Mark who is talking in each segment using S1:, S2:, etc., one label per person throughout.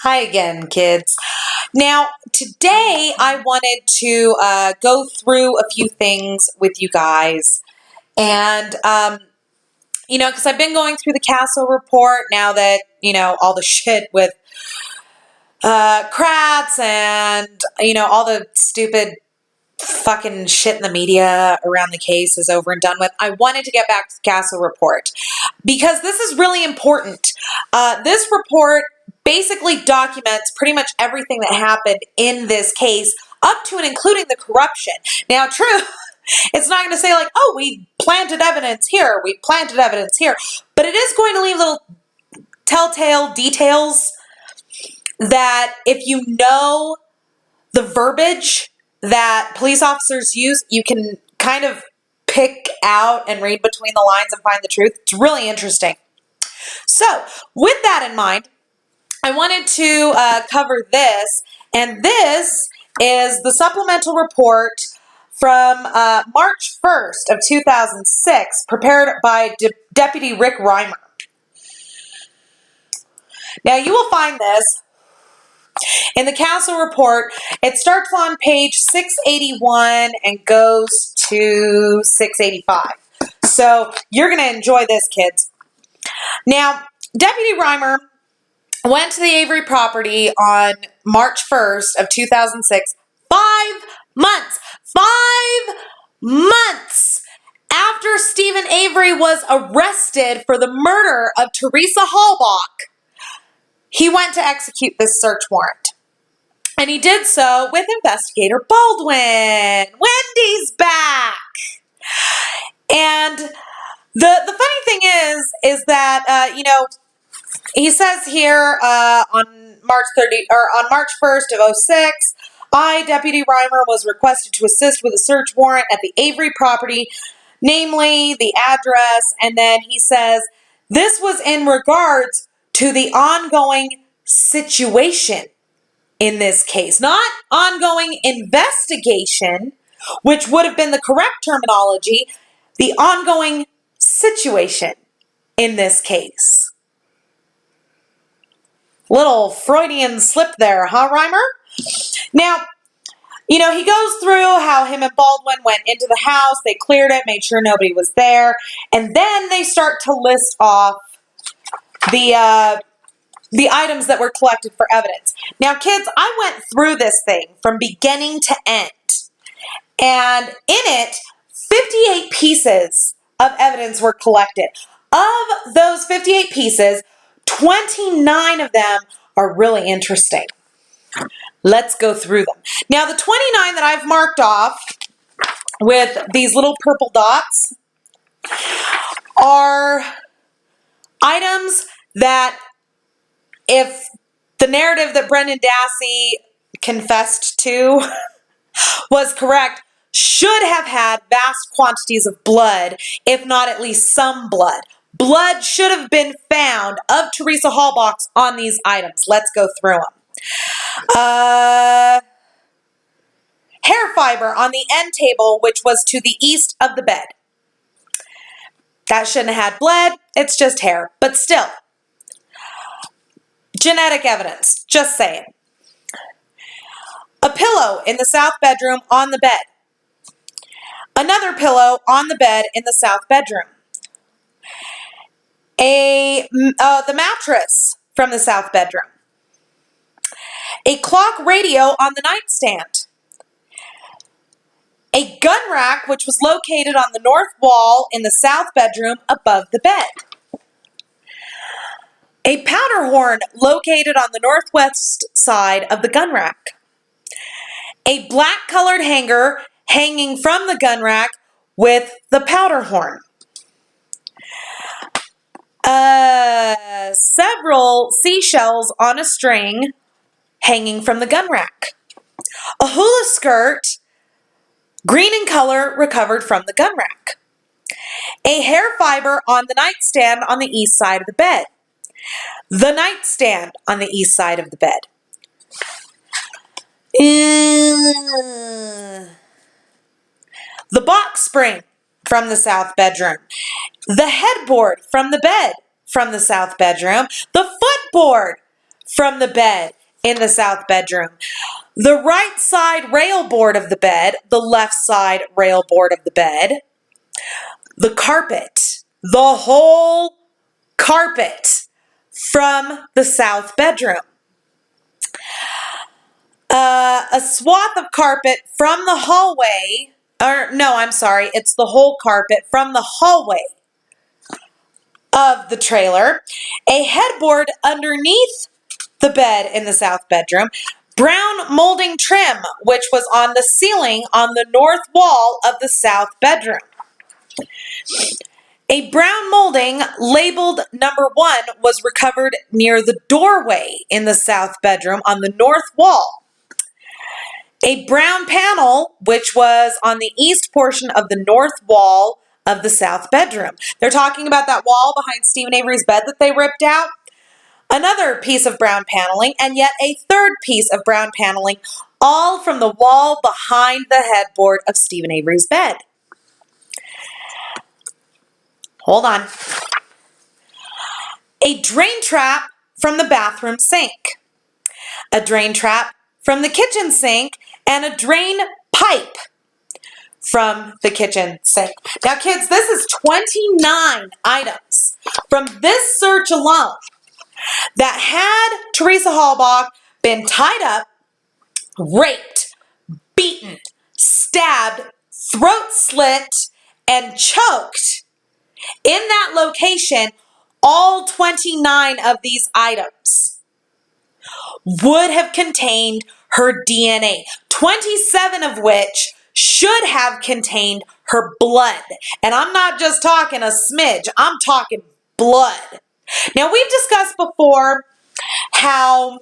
S1: Hi again, kids. Now, today I wanted to go through a few things with you guys. And, because I've been going through the Caso report now that, all the shit with Kratz and, all the stupid fucking shit in the media around the case is over and done with. I wanted to get back to the Caso report because this is really important. This report basically documents pretty much everything that happened in this case, up to and including the corruption. Now, true, it's not going to say like, oh, we planted evidence here, we planted evidence here, but it is going to leave little telltale details that if you know the verbiage that police officers use, you can kind of pick out and read between the lines and find the truth. It's really interesting. So, with that in mind, I wanted to cover this, and this is the supplemental report from March 1st of 2006, prepared by Deputy Rick Reimer. Now, you will find this in the Caso report. It starts on page 681 and goes to 685. So, you're going to enjoy this, kids. Now, Deputy Reimer went to the Avery property on March 1st of 2006, 5 months after Stephen Avery was arrested for the murder of Teresa Halbach. He went to execute this search warrant. And he did so with investigator Baldwin. Wendy's back. And the funny thing is that, he says here on March 1st of 06, I, Deputy Reimer, was requested to assist with a search warrant at the Avery property, namely the address, and then he says this was in regards to the ongoing situation in this case, not ongoing investigation, which would have been the correct terminology, the ongoing situation in this case. Little Freudian slip there, huh, Reimer? Now, he goes through how him and Baldwin went into the house, they cleared it, made sure nobody was there, and then they start to list off the items that were collected for evidence. Now, kids, I went through this thing from beginning to end, and in it, 58 pieces of evidence were collected. Of those 58 pieces, 29 of them are really interesting. Let's go through them. Now, the 29 that I've marked off with these little purple dots are items that, if the narrative that Brendan Dassey confessed to was correct, should have had vast quantities of blood, if not at least some blood. Blood should have been found of Teresa Halbach on these items. Let's go through them. Hair fiber on the end table, which was to the east of the bed. That shouldn't have had blood. It's just hair. But still, genetic evidence. Just saying. A pillow in the south bedroom on the bed. Another pillow on the bed in the south bedroom. The mattress from the south bedroom. A clock radio on the nightstand. A gun rack which was located on the north wall in the south bedroom above the bed. A powder horn located on the northwest side of the gun rack. A black colored hanger hanging from the gun rack with the powder horn. Several seashells on a string hanging from the gun rack. A hula skirt, green in color, recovered from the gun rack. A hair fiber on the nightstand on the east side of the bed. The nightstand on the east side of the bed. The box spring from the south bedroom. The headboard from the bed from the south bedroom. The footboard from the bed in the south bedroom. The right side rail board of the bed, the left side rail board of the bed, the carpet, the whole carpet from the south bedroom. A swath of carpet from the hallway, it's the whole carpet from the hallway of the trailer, a headboard underneath the bed in the south bedroom, brown molding trim, which was on the ceiling on the north wall of the south bedroom. A brown molding labeled number 1 was recovered near the doorway in the south bedroom on the north wall. A brown panel, which was on the east portion of the north wall of the south bedroom. They're talking about that wall behind Stephen Avery's bed that they ripped out. Another piece of brown paneling, and yet a third piece of brown paneling, all from the wall behind the headboard of Stephen Avery's bed. Hold on. A drain trap from the bathroom sink. A drain trap from the kitchen sink, and a drain pipe from the kitchen sink. Now, kids, this is 29 items from this search alone that had Teresa Halbach been tied up, raped, beaten, stabbed, throat slit, and choked in that location, all 29 of these items would have contained her DNA, 27 of which should have contained her blood. And I'm not just talking a smidge, I'm talking blood. Now, we've discussed before how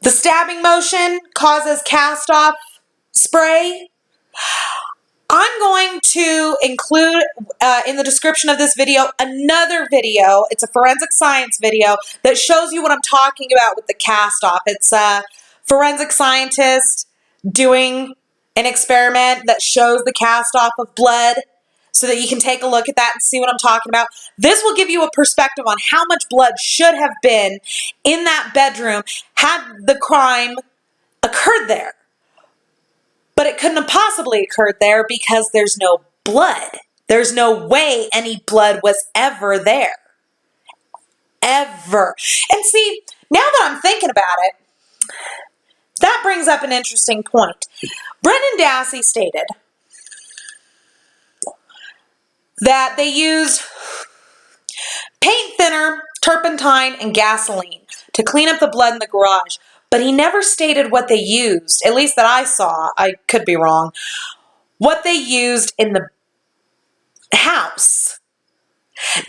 S1: the stabbing motion causes cast-off spray. I'm going to include in the description of this video another video. It's a forensic science video that shows you what I'm talking about with the cast-off. It's a forensic scientist doing an experiment that shows the cast-off of blood so that you can take a look at that and see what I'm talking about. This will give you a perspective on how much blood should have been in that bedroom had the crime occurred there. But it couldn't have possibly occurred there because there's no blood. There's no way any blood was ever there. Ever. And see, now that I'm thinking about it, that brings up an interesting point. Brendan Dassey stated that they used paint thinner, turpentine, and gasoline to clean up the blood in the garage. But he never stated what they used, at least that I saw. I could be wrong. What they used in the house.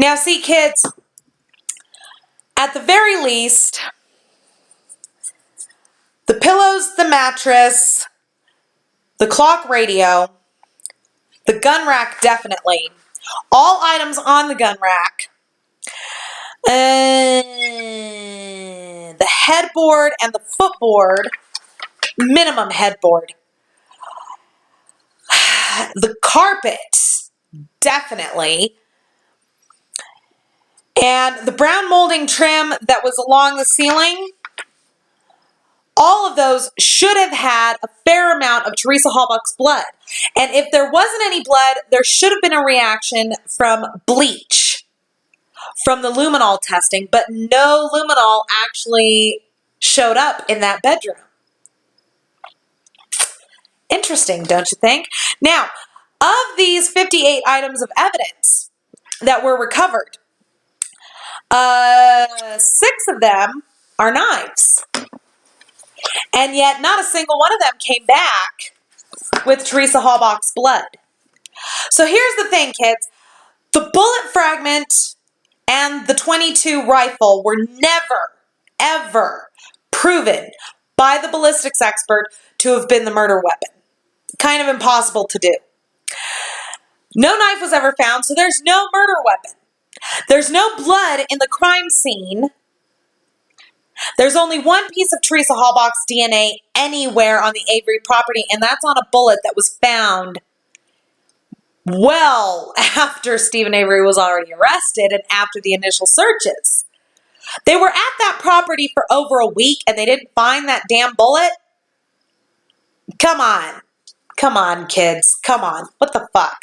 S1: Now, see, kids, at the very least, the pillows, the mattress, the clock radio, the gun rack definitely, all items on the gun rack, the headboard and the footboard, minimum headboard. The carpet, definitely. And the brown molding trim that was along the ceiling, all of those should have had a fair amount of Teresa Halbach's blood. And if there wasn't any blood, there should have been a reaction from bleach, from the luminol testing, but no luminol actually showed up in that bedroom. Interesting, don't you think? Now, of these 58 items of evidence that were recovered, 6 of them are knives. And yet not a single one of them came back with Teresa Halbach's blood. So here's the thing, kids. The bullet fragment and the .22 rifle were never, ever proven by the ballistics expert to have been the murder weapon. Kind of impossible to do. No knife was ever found, so there's no murder weapon. There's no blood in the crime scene. There's only one piece of Teresa Halbach's DNA anywhere on the Avery property, and that's on a bullet that was found well after Stephen Avery was already arrested and after the initial searches. They were at that property for over a week and they didn't find that damn bullet? Come on. Come on, kids. Come on. What the fuck?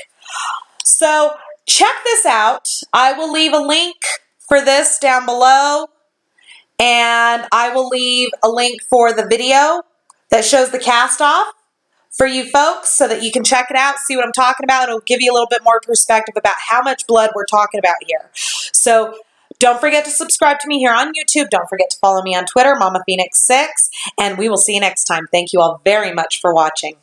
S1: So check this out. I will leave a link for this down below, and I will leave a link for the video that shows the cast off for you folks so that you can check it out, see what I'm talking about. It'll give you a little bit more perspective about how much blood we're talking about here. So don't forget to subscribe to me here on YouTube. Don't forget to follow me on Twitter, Mama Phoenix 6, and we will see you next time. Thank you all very much for watching.